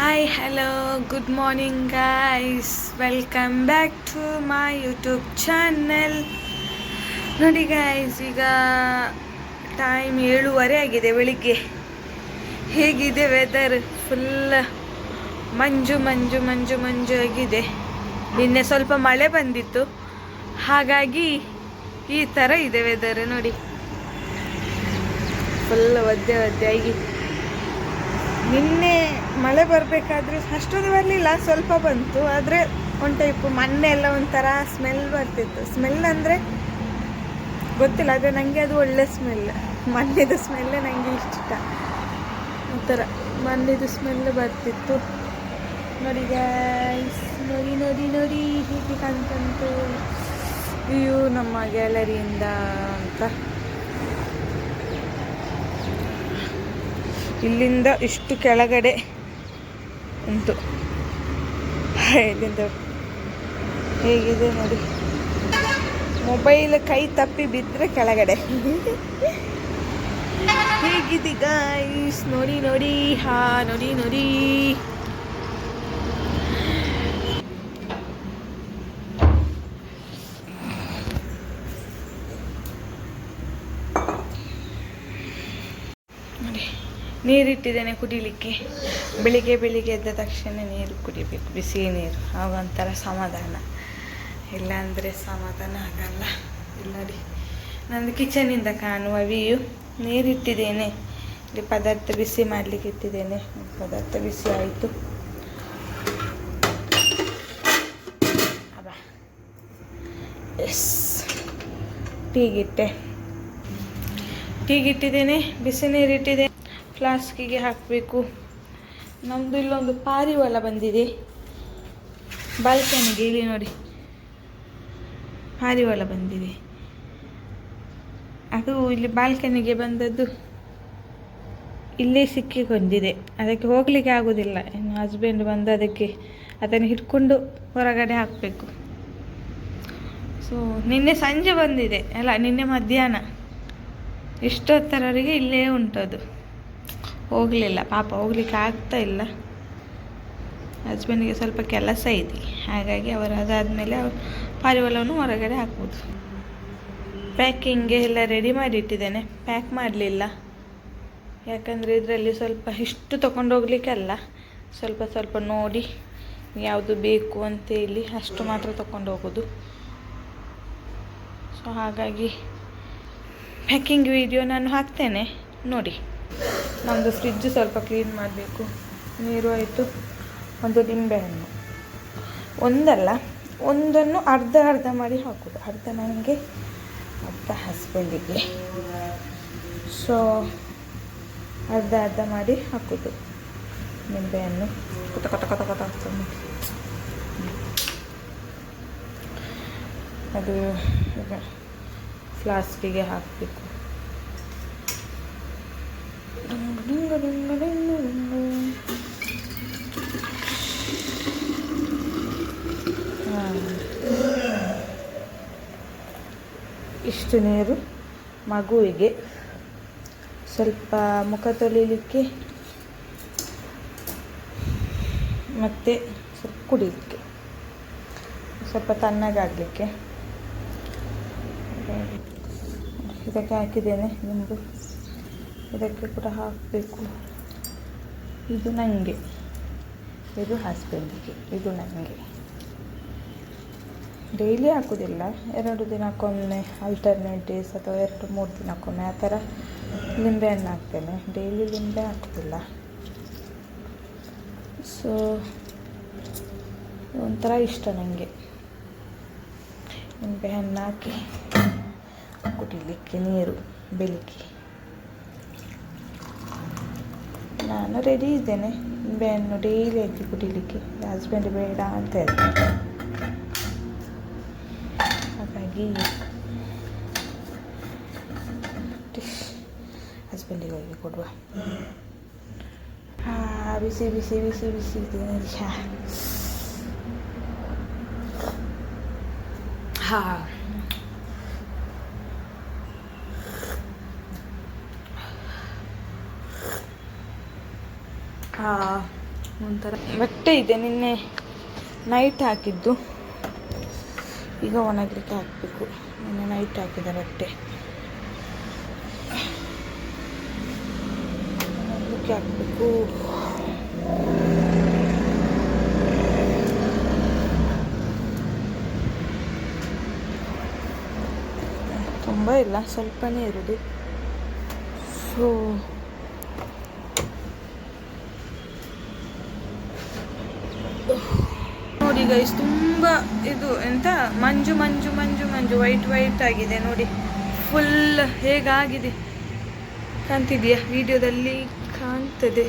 Hi hello good morning guys, welcome back to my YouTube channel. ನೋಡಿ guys, ಈಗ time 7:30 ಆಗಿದೆ ಬೆಳಿಗ್ಗೆ. ಹೇಗಿದೆ ವೆದರ್? ಫುಲ್ ಮಂಜು ಮಂಜು ಮಂಜು ಮಂಜು ಆಗಿದೆ. ನಿನ್ನೆ ಸ್ವಲ್ಪ ಮಳೆ ಬಂದಿತ್ತು, ಹಾಗಾಗಿ ಈ ಥರ ಇದೆ ವೆದರ್. ನೋಡಿ, ಫುಲ್ ಒದ್ದೆ ಒದ್ದೆ ಆಗಿ. ನಿನ್ನೆ ಮಳೆ ಬರಬೇಕಾದ್ರೆ ಅಷ್ಟೊಂದು ಬರಲಿಲ್ಲ, ಸ್ವಲ್ಪ ಬಂತು. ಆದರೆ ಒಂದು ಟೈಪು ಮೊನ್ನೆ ಎಲ್ಲ ಒಂಥರ ಸ್ಮೆಲ್ ಬರ್ತಿತ್ತು. ಸ್ಮೆಲ್ ಅಂದರೆ ಗೊತ್ತಿಲ್ಲ, ಆದರೆ ನನಗೆ ಅದು ಒಳ್ಳೆ ಸ್ಮೆಲ್. ಮೊನ್ನೆದು ಸ್ಮೆಲ್ಲೇ ನನಗೆ ಇಷ್ಟ. ಒಂಥರ ಮೊನ್ನೆದು ಸ್ಮೆಲ್ ಬರ್ತಿತ್ತು. ನೋಡಿ ಗೈಸ್, ನೋಡಿ ನೋಡಿ ನೋಡಿ ಹೀಗೆ ಕಾಣ್ತಂತು ವ್ಯೂ ನಮ್ಮ ಗ್ಯಾಲರಿಯಿಂದ ಅಂತ. ಇಲ್ಲಿಂದ ಇಷ್ಟು ಕೆಳಗಡೆ ಉಂಟು. ಇಲ್ಲಿಂದ ಹೇಗಿದೆ ನೋಡಿ, ಮೊಬೈಲ್ ಕೈ ತಪ್ಪಿ ಬಿದ್ದರೆ ಕೆಳಗಡೆ ಹೇಗಿದೆ ಗೈಸ್? ನೋಡಿ ನೋಡಿ, ಹಾ ನೋಡಿ ನೋಡಿ. ನೀರಿಟ್ಟಿದ್ದೇನೆ ಕುಡಿಲಿಕ್ಕೆ. ಬೆಳಿಗ್ಗೆ ಬೆಳಿಗ್ಗೆ ಎದ್ದ ತಕ್ಷಣ ನೀರು ಕುಡಿಬೇಕು, ಬಿಸಿ ನೀರು. ಆಗ ಒಂಥರ ಸಮಾಧಾನ, ಇಲ್ಲಾಂದರೆ ಸಮಾಧಾನ ಆಗಲ್ಲ. ಇಲ್ಲ ನೋಡಿ, ನಂದು ಕಿಚನಿಂದ ಕಾಣುವ ವ್ಯೂ. ನೀರಿಟ್ಟಿದ್ದೇನೆ, ಇಲ್ಲಿ ಪದಾರ್ಥ ಬಿಸಿ ಮಾಡಲಿಕ್ಕೆ ಇಟ್ಟಿದ್ದೇನೆ. ಪದಾರ್ಥ ಬಿಸಿ ಆಯಿತು. ಎಸ್, ಟೀಗಿಟ್ಟಿದ್ದೇನೆ, ಬಿಸಿ ನೀರಿಟ್ಟಿದ್ದೇನೆ. ಫ್ಲಾಸ್ಕಿಗೆ ಹಾಕಬೇಕು. ನಮ್ಮದು ಇಲ್ಲೊಂದು ಪಾರಿವಾಳ ಬಂದಿದೆ ಬಾಲ್ಕನಿಗೆ. ಇಲ್ಲಿ ನೋಡಿ, ಪಾರಿವಾಳ ಬಂದಿದೆ. ಅದು ಇಲ್ಲಿ ಬಾಲ್ಕನಿಗೆ ಬಂದದ್ದು ಇಲ್ಲೇ ಸಿಕ್ಕಿಕೊಂಡಿದೆ. ಅದಕ್ಕೆ ಹೋಗಲಿಕ್ಕೆ ಆಗೋದಿಲ್ಲ. ಇನ್ನು ಹಸ್ಬೆಂಡ್ ಬಂದು ಅದನ್ನು ಹಿಡ್ಕೊಂಡು ಹೊರಗಡೆ ಹಾಕಬೇಕು. ಸೊ ನಿನ್ನೆ ಸಂಜೆ ಬಂದಿದೆ, ಅಲ್ಲ ನಿನ್ನೆ ಮಧ್ಯಾಹ್ನ. ಇಷ್ಟೊತ್ತರವರೆಗೆ ಇಲ್ಲೇ ಉಂಟದು, ಹೋಗಲಿಲ್ಲ. ಪಾಪ ಹೋಗ್ಲಿಕ್ಕೆ ಆಗ್ತಾ ಇಲ್ಲ. ಹಸ್ಬೆಂಡಿಗೆ ಸ್ವಲ್ಪ ಕೆಲಸ ಇದೆ, ಹಾಗಾಗಿ ಅವರು ಅದಾದಮೇಲೆ ಪಾರಿವಾಳವನ್ನು ಹೊರಗಡೆ ಹಾಕ್ಬೋದು. ಪ್ಯಾಕಿಂಗ್ಗೆ ಎಲ್ಲ ರೆಡಿ ಮಾಡಿಟ್ಟಿದ್ದೇನೆ. ಪ್ಯಾಕ್ ಮಾಡಲಿಲ್ಲ, ಯಾಕಂದರೆ ಇದರಲ್ಲಿ ಸ್ವಲ್ಪ ಇಷ್ಟು ತೊಗೊಂಡೋಗ್ಲಿಕ್ಕೆ ಅಲ್ಲ, ಸ್ವಲ್ಪ ಸ್ವಲ್ಪ ನೋಡಿ ಯಾವುದು ಬೇಕು ಅಂತೇಳಿ ಅಷ್ಟು ಮಾತ್ರ ತೊಗೊಂಡು ಹೋಗೋದು. ಸೊ ಹಾಗಾಗಿ ಪ್ಯಾಕಿಂಗ್ ವಿಡಿಯೋ ನಾನು ಹಾಕ್ತೇನೆ, ನೋಡಿ. ನಮ್ಮದು ಫ್ರಿಡ್ಜ್ ಸ್ವಲ್ಪ ಕ್ಲೀನ್ ಮಾಡಬೇಕು. ನೀರು ಆಯಿತು. ಒಂದು ನಿಂಬೆಹಣ್ಣು, ಒಂದಲ್ಲ ಒಂದನ್ನು ಅರ್ಧ ಅರ್ಧ ಮಾಡಿ ಹಾಕೋದು. ಅರ್ಧ ನನಗೆ, ಅರ್ಧ ಹಸ್ಬೆಂಡಿಗೆ. ಸೊ ಅರ್ಧ ಅರ್ಧ ಮಾಡಿ ಹಾಕೋದು ನಿಂಬೆಹಣ್ಣು. ಕೊತ ಕೊತ ಕೊತ ಕೊತ ಹಾಕ್ಕೊಂಡು ಅದು ಈಗ ಫ್ಲಾಸ್ಕಿಗೆ ಹಾಕಬೇಕು. ಇಷ್ಟು ನೀರು ಮಗುವಿಗೆ, ಸ್ವಲ್ಪ ಮುಖ ತೊಳಿಲಿಕ್ಕೆ, ಮತ್ತು ಸ್ವಲ್ಪ ಕುಡಿಲಿಕ್ಕೆ, ಸ್ವಲ್ಪ ತಣ್ಣಗಾಗಲಿಕ್ಕೆ. ಇದಕ್ಕೆ ಹಾಕಿದ್ದೇನೆ ನಿಂಬು. ಇದಕ್ಕೆ ಕೂಡ ಹಾಕಬೇಕು. ಇದು ನನಗೆ, ಇದು ಹಸ್ಬೆಂಡಿಗೆ, ಇದು ನನಗೆ. ಡೈಲಿ ಹಾಕೋದಿಲ್ಲ, 2 ದಿನಕ್ಕೊಮ್ಮೆ, ಆಲ್ಟರ್ನೇಟ್ ಡೇಸ್ ಅಥವಾ 2-3 ದಿನಕ್ಕೊಮ್ಮೆ ಆ ಥರ ಲಿಂಬೆಹಣ್ಣು ಹಾಕ್ತೇನೆ. ಡೈಲಿ ಲಿಂಬೆ ಹಾಕೋದಿಲ್ಲ. ಸೊ ಒಂಥರ ಇಷ್ಟ ನನಗೆ ನಿಂಬೆಹಣ್ಣು ಹಾಕಿ ಕುಡಿಲಿಕ್ಕೆ ನೀರು ಬೆಳಿಗ್ಗೆ. ನಾನು ರೆಡಿ ಇದ್ದೇನೆ ನಿಂಬೆಹಣ್ಣು ಡೈಲಿ ಹಾಕಿ ಕುಡಿಲಿಕ್ಕೆ. ಹಸ್ಬೆಂಡ್ ಬೇಡ ಅಂತ ಹೇಳ್ತಾರೆ, ಹಾಗಾಗಿ ಹಸ್ಬೆಂಡಿಗೆ ಹೋಗಿ ಕೊಡುವ. ಬಿಸಿ ಬಿಸಿ ಬಿಸಿ ಬಿಸಿ ಇದೆ. ಹಾಂ, ಒಂಥರ ಬಟ್ಟೆ ಇದೆ, ನಿನ್ನೆ ನೈಟ್ ಹಾಕಿದ್ದು, ಈಗ ಒಣಗಲಿಕ್ಕೆ ಹಾಕಬೇಕು. ನಿನ್ನೆ ನೈಟ್ ಹಾಕಿದ ಬಟ್ಟೆ ಒಣಗಲಿಕ್ಕೆ ಹಾಕಬೇಕು. ತುಂಬ ಇಲ್ಲ, ಸ್ವಲ್ಪನೇ ಇರೋದು. ಸೊ ನೋಡಿ ಗೈಸ್, ತುಂಬ ಇದು ಎಂತ ಮಂಜು ಮಂಜು ಮಂಜು ಮಂಜು ವೈಟ್ ವೈಟ್ ಆಗಿದೆ ನೋಡಿ, ಫುಲ್ ಹೇಗಾಗಿದೆ ಕಾಣ್ತಿದೆಯಾ? ವಿಡಿಯೋದಲ್ಲಿ ಕಾಣ್ತದೆ,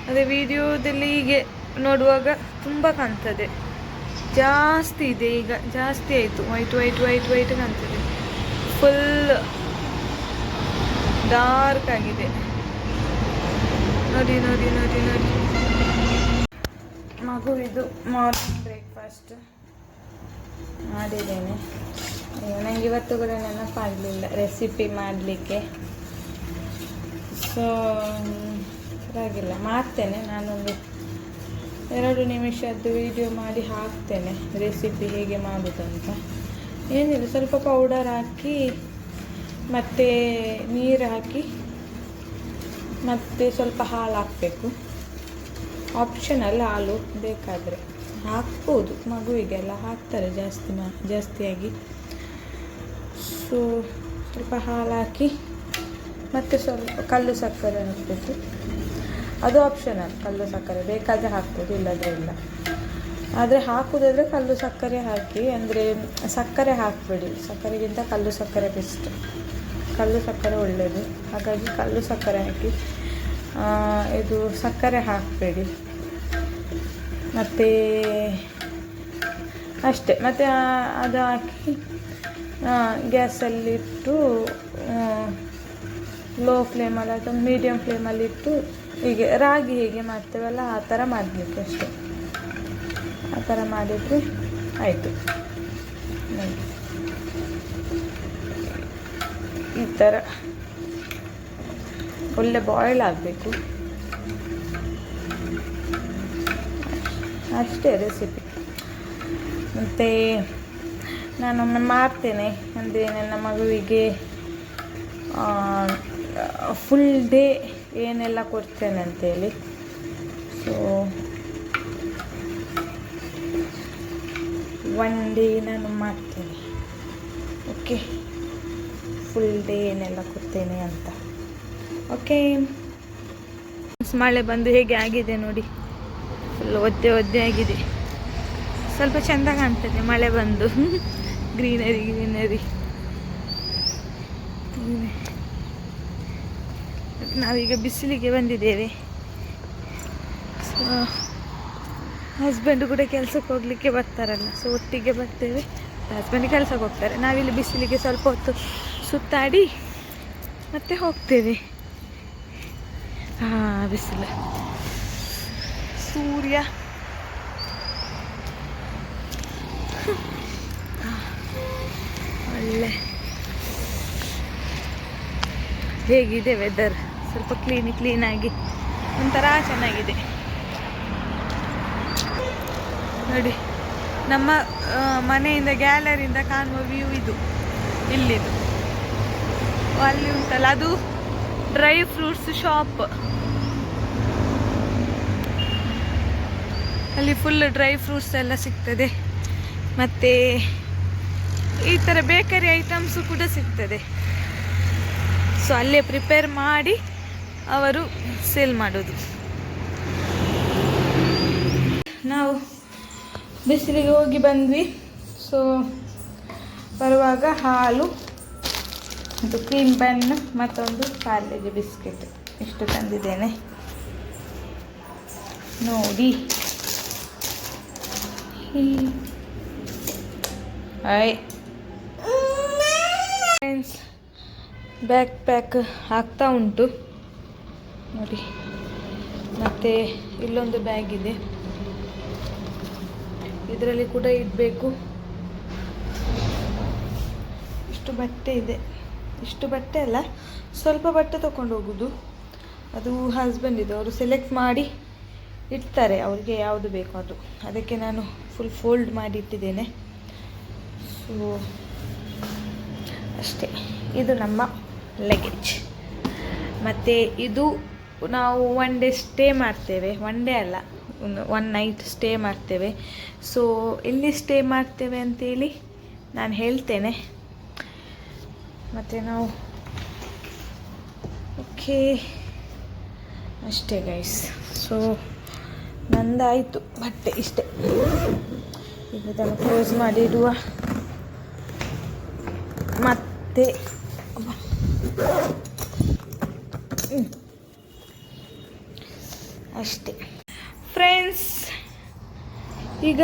ಅದೇ ವಿಡಿಯೋದಲ್ಲಿ ಹೀಗೆ ನೋಡುವಾಗ ತುಂಬ ಕಾಣ್ತದೆ, ಜಾಸ್ತಿ ಇದೆ, ಈಗ ಜಾಸ್ತಿ ಆಯಿತು, ವೈಟ್ ವೈಟ್ ವೈಟ್ ವೈಟ್ ಕಾಣ್ತದೆ, ಫುಲ್ ಡಾರ್ಕ್ ಆಗಿದೆ ನೋಡಿ ನೋಡಿ ನೋಡಿ ನೋಡಿ. ಮಗುವಿದು ಮಾರ್ನಿಂಗ್ ಬ್ರೇಕ್ಫಾಸ್ಟ್ ಮಾಡಿದ್ದೇನೆ. ನನಗೆ ಇವತ್ತು ಕೂಡ ನೆನಪಾಗಲಿಲ್ಲ ರೆಸಿಪಿ ಮಾಡಲಿಕ್ಕೆ. ಸೊ ಪರವಾಗಿಲ್ಲ, ಮಾಡ್ತೇನೆ ನಾನೊಂದು 2 ನಿಮಿಷದ್ದು ವಿಡಿಯೋ ಮಾಡಿ ಹಾಕ್ತೇನೆ ರೆಸಿಪಿ ಹೇಗೆ ಮಾಡೋದು ಅಂತ. ಏನಿಲ್ಲ, ಸ್ವಲ್ಪ ಪೌಡರ್ ಹಾಕಿ ಮತ್ತು ನೀರು ಹಾಕಿ ಮತ್ತು ಸ್ವಲ್ಪ ಹಾಲು ಹಾಕಬೇಕು. ಆಪ್ಷನಲ್, ಹಾಲು ಬೇಕಾದರೆ ಹಾಕ್ಬೋದು, ಮಗುವಿಗೆಲ್ಲ ಹಾಕ್ತಾರೆ ಜಾಸ್ತಿಯಾಗಿ. ಸೊ ಸ್ವಲ್ಪ ಹಾಲು ಹಾಕಿ ಮತ್ತು ಸ್ವಲ್ಪ ಕಲ್ಲು ಸಕ್ಕರೆ ಹಾಕಬೇಕು. ಅದು ಆಪ್ಷನಲ್, ಕಲ್ಲು ಸಕ್ಕರೆ ಬೇಕಾದರೆ ಹಾಕ್ಬೋದು, ಇಲ್ಲದ್ರೆ ಇಲ್ಲ. ಆದರೆ ಹಾಕೋದಾದರೆ ಕಲ್ಲು ಸಕ್ಕರೆ ಹಾಕಿ, ಅಂದರೆ ಸಕ್ಕರೆ ಹಾಕಬೇಡಿ, ಸಕ್ಕರೆಗಿಂತ ಕಲ್ಲು ಸಕ್ಕರೆ ಬೆಸ್ಟ್, ಕಲ್ಲು ಸಕ್ಕರೆ ಒಳ್ಳೆಯದು. ಹಾಗಾಗಿ ಕಲ್ಲು ಸಕ್ಕರೆ ಹಾಕಿ, ಇದು ಸಕ್ಕರೆ ಹಾಕಬೇಡಿ. ಮತ್ತು ಅಷ್ಟೇ. ಮತ್ತು ಅದು ಹಾಕಿ ಗ್ಯಾಸಲ್ಲಿಟ್ಟು ಲೋ ಫ್ಲೇಮಲ್ಲಿ ಅಥವಾ ಮೀಡಿಯಮ್ ಫ್ಲೇಮಲ್ಲಿಟ್ಟು ಹೀಗೆ ರಾಗಿ ಹೇಗೆ ಮಾಡ್ತೇವಲ್ಲ ಆ ಥರ ಮಾಡಬೇಕು ಅಷ್ಟೇ. ಆ ಥರ ಮಾಡಿದರೆ ಆಯಿತು. ಈ ಥರ ಒಳ್ಳೆ ಬಾಯ್ಲ್ ಆಗಬೇಕು, ಅಷ್ಟೇ ರೆಸಿಪಿ. ಮತ್ತು ನಾನೊಮ್ಮೆ ಮಾಡ್ತೇನೆ, ಅಂದರೆ ನನ್ನ ಮಗುವಿಗೆ ಫುಲ್ ಡೇ ಏನೆಲ್ಲ ಕೊಡ್ತೇನೆ ಅಂತೇಳಿ. ಸೊ 1 ಡೇ ನಾನು ಮಾಡ್ತೇನೆ, ಓಕೆ, ಫುಲ್ ಡೇ ಏನೆಲ್ಲ ಕೊಡ್ತೇನೆ ಅಂತ. ಓಕೆ, ಮಳೆ ಬಂದು ಹೇಗೆ ಆಗಿದೆ ನೋಡಿ, ಫುಲ್ ಒದ್ದೆ ಆಗಿದೆ. ಸ್ವಲ್ಪ ಚೆಂದ ಕಾಣ್ತದೆ ಮಳೆ ಬಂದು, ಗ್ರೀನರಿ. ನಾವೀಗ ಬಿಸಿಲಿಗೆ ಬಂದಿದ್ದೇವೆ. ಸೊ ಹಸ್ಬೆಂಡು ಕೂಡ ಕೆಲಸಕ್ಕೆ ಹೋಗಲಿಕ್ಕೆ ಬರ್ತಾರಲ್ಲ, ಸೊ ಒಟ್ಟಿಗೆ ಬರ್ತೇವೆ. ಹಸ್ಬೆಂಡ್ ಕೆಲಸಕ್ಕೆ ಹೋಗ್ತಾರೆ, ನಾವಿಲ್ಲಿ ಬಿಸಿಲಿಗೆ ಸ್ವಲ್ಪ ಹೊತ್ತು ಸುತ್ತಾಡಿ ಮತ್ತೆ ಹೋಗ್ತೇವೆ. ಬಿಸಿಲು, ಸೂರ್ಯ ಒಳ್ಳೆ ಹೇಗಿದೆ ವೆದರ್, ಸ್ವಲ್ಪ ಕ್ಲೀನಾಗಿ ಒಂಥರ ಚೆನ್ನಾಗಿದೆ ನೋಡಿ. ನಮ್ಮ ಮನೆಯಿಂದ ಗ್ಯಾಲರಿಯಿಂದ ಕಾಣುವ ವ್ಯೂ ಇದು, ಇಲ್ಲಿದು. ಅಲ್ಲಿ ಉಂಟಲ್ಲ, ಅದು ಡ್ರೈ ಫ್ರೂಟ್ಸ್ ಶಾಪ್, ಅಲ್ಲಿ ಫುಲ್ ಡ್ರೈ ಫ್ರೂಟ್ಸ್ ಎಲ್ಲ ಸಿಗ್ತದೆ. ಮತ್ತು ಈ ಥರ ಬೇಕರಿ ಐಟಮ್ಸು ಕೂಡ ಸಿಗ್ತದೆ. ಸೊ ಅಲ್ಲೇ ಪ್ರಿಪೇರ್ ಮಾಡಿ ಅವರು ಸೇಲ್ ಮಾಡೋದು. ನಾವು ಬಿಸಿಲಿಗೆ ಹೋಗಿ ಬಂದ್ವಿ. ಸೊ ಬರುವಾಗ ಹಾಲು, ಒಂದು ಕ್ರೀಮ್ ಬನ್, ಮತ್ತೊಂದು ಪಾರ್ಲೆಜಿ ಬಿಸ್ಕೆಟ್, ಇಷ್ಟು ತಂದಿದ್ದೇನೆ ನೋಡಿ. ಹಾಯ್ ಫ್ರೆಂಡ್ಸ್, ಬ್ಯಾಕ್ ಪ್ಯಾಕ್ ಆಗ್ತಾ ಉಂಟು ನೋಡಿ. ಮತ್ತು ಇಲ್ಲೊಂದು ಬ್ಯಾಗ್ ಇದೆ, ಇದರಲ್ಲಿ ಕೂಡ ಇಡಬೇಕು. ಇಷ್ಟು ಬಟ್ಟೆ ಇದೆ, ಇಷ್ಟು ಬಟ್ಟೆ ಅಲ್ಲ, ಸ್ವಲ್ಪ ಬಟ್ಟೆ ತಗೊಂಡು ಹೋಗೋದು. ಅದು ಹಸ್ಬೆಂಡ್ ಇದೆ, ಅವರು ಸೆಲೆಕ್ಟ್ ಮಾಡಿ ಇಡ್ತಾರೆ ಅವ್ರಿಗೆ ಯಾವುದು ಬೇಕೋ ಅದು. ಅದಕ್ಕೆ ನಾನು ಫುಲ್ ಫೋಲ್ಡ್ ಮಾಡಿ ಇಟ್ಟಿದ್ದೇನೆ. ಸೊ ಅಷ್ಟೇ. ಇದು ನಮ್ಮ ಲಗೇಜ್. ಮತ್ತು ಇದು ನಾವು 1 ಡೇ ಸ್ಟೇ ಮಾಡ್ತೇವೆ. 1 ಡೇ ಅಲ್ಲ, 1 ನೈಟ್ ಸ್ಟೇ ಮಾಡ್ತೇವೆ. ಸೊ ಎಲ್ಲಿ ಸ್ಟೇ ಮಾಡ್ತೇವೆ ಅಂತೇಳಿ ನಾನು ಹೇಳ್ತೇನೆ. ಮತ್ತು ನಾವು ಓಕೆ ಅಷ್ಟೇ ಗೈಸ್. ಸೊ ನಂದಾಯಿತು ಬಟ್ಟೆ ಇಷ್ಟೇ. ಈಗ ಇದನ್ನು ಕ್ಲೋಸ್ ಮಾಡಿ ಇಡುವ. ಮತ್ತೆ ಅಷ್ಟೇ ಫ್ರೆಂಡ್ಸ್. ಈಗ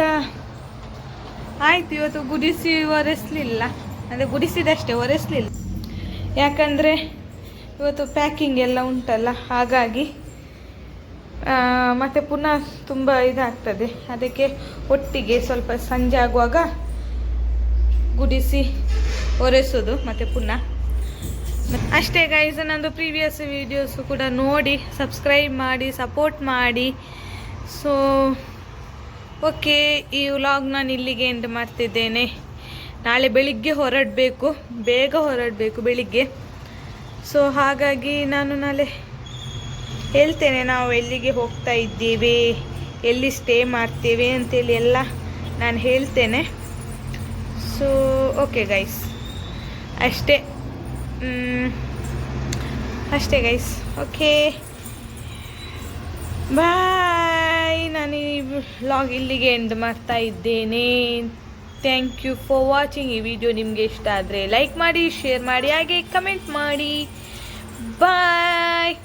ಆಯಿತು. ಇವತ್ತು ಗುಡಿಸಿ ಒರೆಸಲಿಲ್ಲ, ಅಂದರೆ ಗುಡಿಸಿದಷ್ಟೇ, ಒರೆಸಲಿಲ್ಲ. ಯಾಕಂದರೆ ಇವತ್ತು ಪ್ಯಾಕಿಂಗ್ ಎಲ್ಲ ಉಂಟಲ್ಲ, ಹಾಗಾಗಿ ಮತ್ತು ಪುನಃ ತುಂಬ ಇದಾಗ್ತದೆ. ಅದಕ್ಕೆ ಒಟ್ಟಿಗೆ ಸ್ವಲ್ಪ ಸಂಜೆ ಆಗುವಾಗ ಗುಡಿಸಿ ಒರೆಸೋದು ಮತ್ತು ಪುನಃ ಅಷ್ಟೇ ಗೈಸ್. ನಂದು ಪ್ರೀವಿಯಸ್ ವೀಡಿಯೋಸು ಕೂಡ ನೋಡಿ ಸಬ್ಸ್ಕ್ರೈಬ್ ಮಾಡಿ ಸಪೋರ್ಟ್ ಮಾಡಿ. ಸೊ ಓಕೆ, ಈ ವ್ಲಾಗ್ ನಾನು ಇಲ್ಲಿಗೆ ಎಂಡ್ ಮಾಡ್ತಿದ್ದೇನೆ. ನಾಳೆ ಬೆಳಿಗ್ಗೆ ಹೊರಡಬೇಕು, ಬೇಗ ಹೊರಡಬೇಕು ಬೆಳಿಗ್ಗೆ. ಸೊ ಹಾಗಾಗಿ ನಾನು ನಾಳೆ ಹೇಳ್ತೇನೆ ನಾವು ಎಲ್ಲಿಗೆ ಹೋಗ್ತಾ ಇದ್ದೇವೆ, ಎಲ್ಲಿ ಸ್ಟೇ ಮಾಡ್ತೇವೆ ಅಂತೇಳಿ ಎಲ್ಲ ನಾನು ಹೇಳ್ತೇನೆ. ಸೊ ಓಕೆ ಗೈಸ್, ಅಷ್ಟೇ ಅಷ್ಟೇ ಗೈಸ್. Okay bye. ನಾನು ಈ ವ್ಲಾಗ್ ಇಲ್ಲಿಗೆ ಎಂಡ್ ಮಾಡ್ತಾ ಇದ್ದೇನೆ. Thank you for watching. ಈ ವಿಡಿಯೋ ನಿಮಗೆ ಇಷ್ಟ ಆದರೆ ಲೈಕ್ ಮಾಡಿ, ಶೇರ್ ಮಾಡಿ, ಹಾಗೆ ಕಮೆಂಟ್ ಮಾಡಿ. ಬಾಯ್.